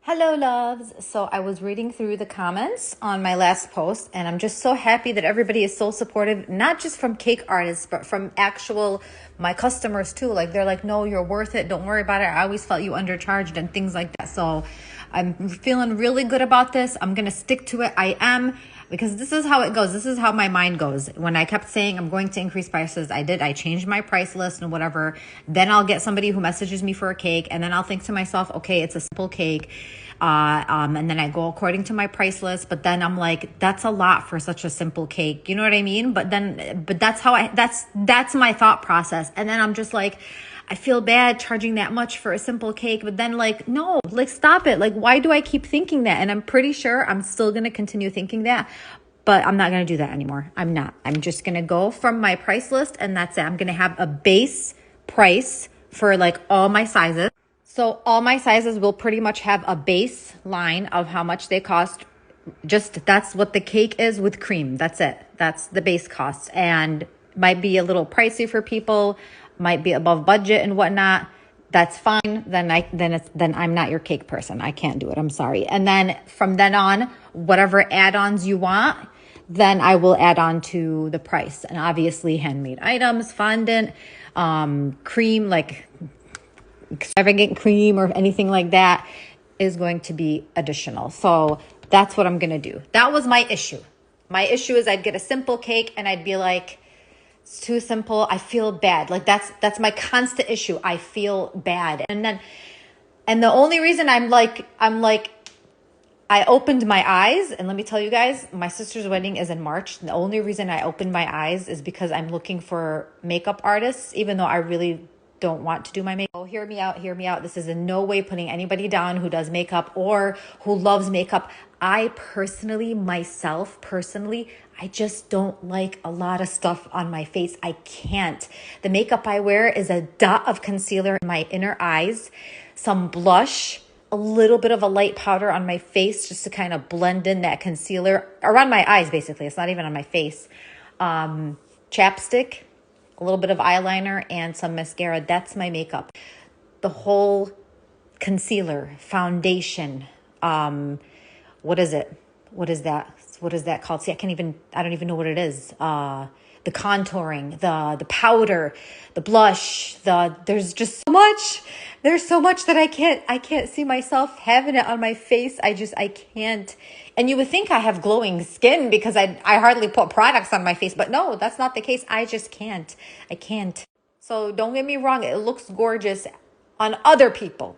Hello, loves. So I was reading through the comments on my last post, and I'm just so happy that everybody is so supportive, not just from cake artists, but from actual my customers too. Like they're like, no, you're worth it. Don't worry about it. I always felt you undercharged and things like that. So I'm feeling really good about this. I'm going to stick to it. I am, because this is how it goes. This is how my mind goes. When I kept saying I'm going to increase prices, I did. I changed my price list and whatever. Then I'll get somebody who messages me for a cake, and then I'll think to myself, okay, it's a simple cake. And then I go according to my price list, but then I'm like, that's a lot for such a simple cake. You know what I mean? But that's how that's my thought process. And then I'm just like, I feel bad charging that much for a simple cake, but then like, no, like stop it. Like, why do I keep thinking that? And I'm pretty sure I'm still going to continue thinking that, but I'm not going to do that anymore. I'm not. I'm just going to go from my price list, and that's it. I'm going to have a base price for like all my sizes. So all my sizes will pretty much have a baseline of how much they cost. Just that's what the cake is with cream. That's it. That's the base cost, and might be a little pricey for people, might be above budget and whatnot. That's fine. Then I'm not your cake person. I can't do it. I'm sorry. And then from then on, whatever add-ons you want, then I will add on to the price. And obviously handmade items, fondant, cream, like extravagant cream or anything like that is going to be additional. So that's what I'm going to do. That was my issue. My issue is I'd get a simple cake and I'd be like, it's too simple. I feel bad. Like that's my constant issue. I feel bad. And the only reason I'm like, I opened my eyes, and let me tell you guys, my sister's wedding is in March. The only reason I opened my eyes is because I'm looking for makeup artists, even though I really don't want to do my makeup. Oh, hear me out, hear me out. This is in no way putting anybody down who does makeup or who loves makeup. I myself personally, I just don't like a lot of stuff on my face. I can't. The makeup I wear is a dot of concealer in my inner eyes, some blush, a little bit of a light powder on my face just to kind of blend in that concealer around my eyes, basically. It's not even on my face. Chapstick, a little bit of eyeliner, and some mascara. That's my makeup. The whole concealer, foundation, what is it? What is that? What is that called? See, I don't even know what it is. The contouring, the powder, the blush, there's just so much. There's so much that I can't see myself having it on my face. I can't. And you would think I have glowing skin because I hardly put products on my face, but no, that's not the case. I just can't. I can't. So don't get me wrong. It looks gorgeous on other people.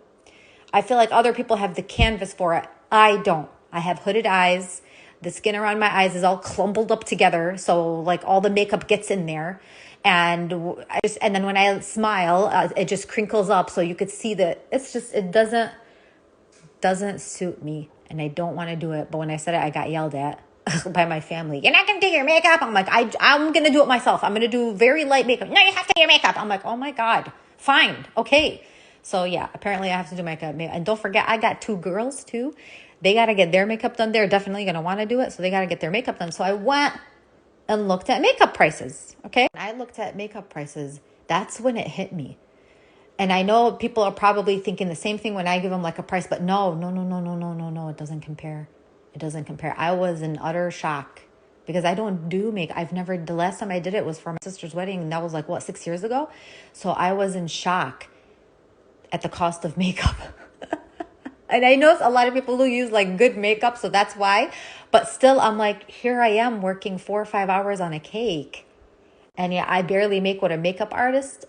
I feel like other people have the canvas for it. I don't. I have hooded eyes. The skin around my eyes is all clumpled up together. So like all the makeup gets in there. And then when I smile, it just crinkles up. So you could see that it doesn't suit me. And I don't want to do it. But when I said it, I got yelled at by my family. You're not going to do your makeup. I'm like, I'm going to do it myself. I'm going to do very light makeup. No, you have to do your makeup. I'm like, oh my God, fine. Okay. So yeah, apparently I have to do makeup. And don't forget, I got 2 girls too. They got to get their makeup done. They're definitely going to want to do it. So they got to get their makeup done. So I went and looked at makeup prices. Okay. When I looked at makeup prices, that's when it hit me. And I know people are probably thinking the same thing when I give them like a price, but no. It doesn't compare. It doesn't compare. I was in utter shock because I don't do makeup. The last time I did it was for my sister's wedding. And that was like, 6 years ago? So I was in shock at the cost of makeup. And I know a lot of people who use like good makeup, so that's why. But still, I'm like, here I am working 4 or 5 hours on a cake. And yeah, I barely make what a makeup artist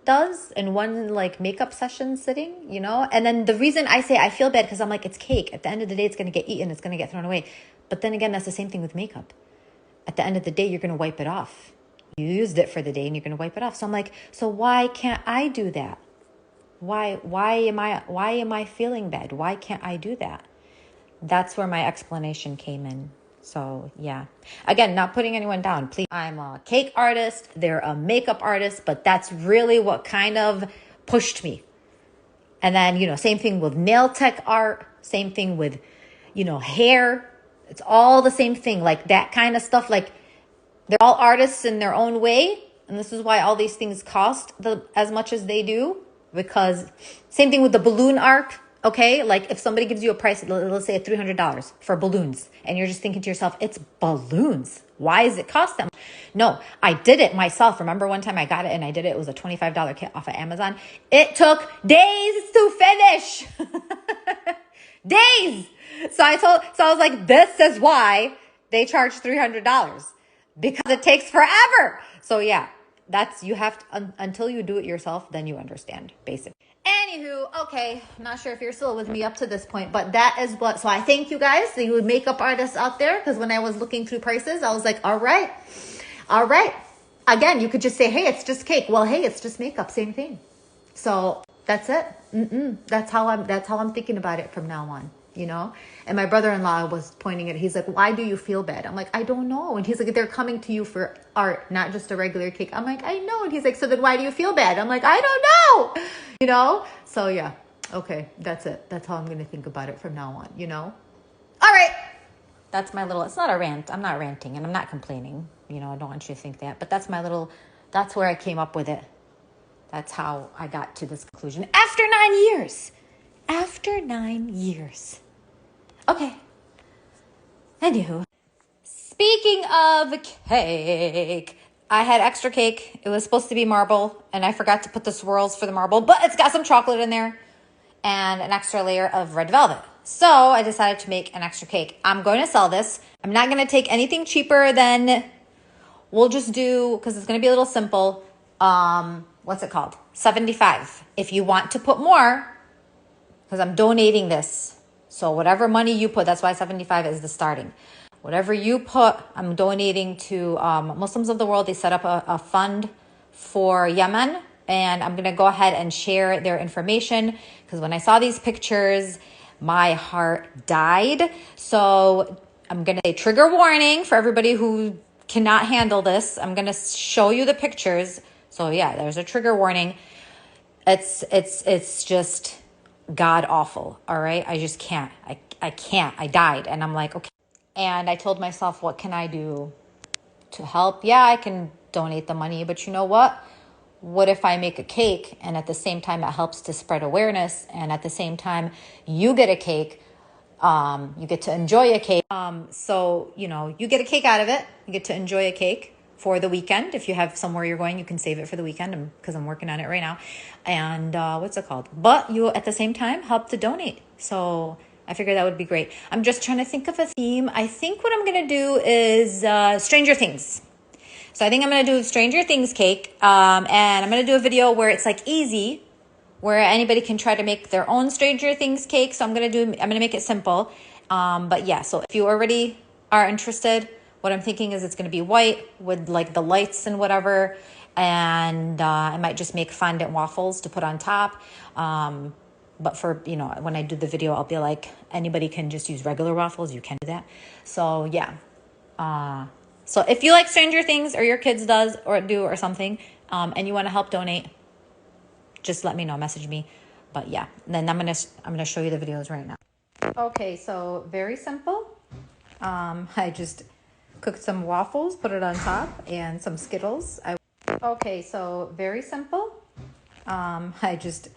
does in one like makeup session sitting, you know? And then the reason I say I feel bad because I'm like, it's cake. At the end of the day, it's going to get eaten. It's going to get thrown away. But then again, that's the same thing with makeup. At the end of the day, you're going to wipe it off. You used it for the day and you're going to wipe it off. So I'm like, so why can't I do that? Why am I feeling bad? Why can't I do that? That's where my explanation came in. So yeah, again, not putting anyone down, please. I'm a cake artist. They're a makeup artist, but that's really what kind of pushed me. And then, same thing with nail tech art, same thing with, hair. It's all the same thing, like that kind of stuff. Like they're all artists in their own way. And this is why all these things cost as much as they do. Because same thing with the balloon art. Okay, like if somebody gives you a price, let's say $300 for balloons, and you're just thinking to yourself, it's balloons. Why does it cost them? No, I did it myself. Remember one time I got it and I did it. It was a $25 kit off of Amazon. It took days to finish. Days. So I was like, this is why they charge $300, because it takes forever. So yeah, you have to, until you do it yourself, then you understand, basically. Anywho, okay, not sure if you're still with me up to this point, but that is what, so I thank you guys, the makeup artists out there, because when I was looking through prices, I was like, all right. Again, you could just say, hey, it's just cake. Well, hey, it's just makeup, same thing. So that's it. That's how I'm thinking about it from now on, you know? And my brother-in-law was pointing at it. He's like, why do you feel bad? I'm like, I don't know. And he's like, they're coming to you for art, not just a regular cake. I'm like, I know. And he's like, so then why do you feel bad? I'm like, I don't know. You know? So yeah. Okay. That's it. That's how I'm going to think about it from now on, you know? All right. That's my little, it's not a rant. I'm not ranting and I'm not complaining. You know, I don't want you to think that, but that's where I came up with it. That's how I got to this conclusion after 9 years. After 9 years. Okay. Anywho, speaking of cake, I had extra cake. It was supposed to be marble, and I forgot to put the swirls for the marble, but it's got some chocolate in there and an extra layer of red velvet. So I decided to make an extra cake. I'm going to sell this. I'm not going to take anything cheaper than, we'll just do, because it's going to be a little simple, what's it called? $75. If you want to put more, because I'm donating this. So whatever money you put, that's why $75 is the starting. Whatever you put, I'm donating to Muslims of the world. They set up a fund for Yemen. And I'm going to go ahead and share their information, because when I saw these pictures, my heart died. So I'm going to say trigger warning for everybody who cannot handle this. I'm going to show you the pictures. So yeah, there's a trigger warning. It's just god awful. All right. I just can't. I can't. I died. And I'm like, okay. And I told myself, what can I do to help? Yeah, I can donate the money, but you know what? What if I make a cake and at the same time it helps to spread awareness, and at the same time you get a cake, you get to enjoy a cake. So, you know, you get a cake out of it. You get to enjoy a cake for the weekend. If you have somewhere you're going, you can save it for the weekend, because I'm working on it right now. And what's it called? But you at the same time help to donate. So I figured that would be great. I'm just trying to think of a theme. I think what I'm going to do is Stranger Things. So I think I'm going to do Stranger Things cake. And I'm going to do a video where it's like easy, where anybody can try to make their own Stranger Things cake. So I'm going to make it simple. But yeah, so if you already are interested, what I'm thinking is it's going to be white with like the lights and whatever. And I might just make fondant waffles to put on top. But for, you know, when I do the video, I'll be like, anybody can just use regular waffles. You can do that. So yeah. So if you like Stranger Things, or your kids do or something, and you want to help donate, just let me know, message me. But yeah, then I'm gonna show you the videos right now. Okay, so very simple. I just cooked some waffles, put it on top, and some Skittles. Okay, so very simple. I just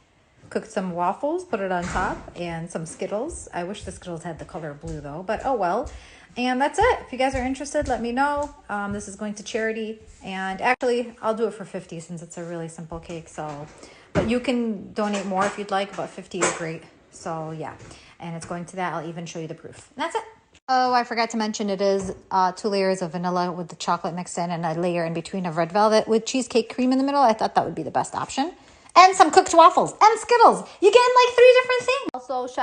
cooked some waffles, put it on top, and some Skittles. I wish the Skittles had the color blue though, but oh well. And that's it. If you guys are interested, let me know. This is going to charity, and actually I'll do it for $50 since it's a really simple cake. So, but you can donate more if you'd like, but $50 is great. So yeah, and it's going to that. I'll even show you the proof. And that's it. Oh, I forgot to mention it is 2 layers of vanilla with the chocolate mixed in, and a layer in between of red velvet with cheesecake cream in the middle. I thought that would be the best option. And some cooked waffles and Skittles. You get like 3 different things. Also, shout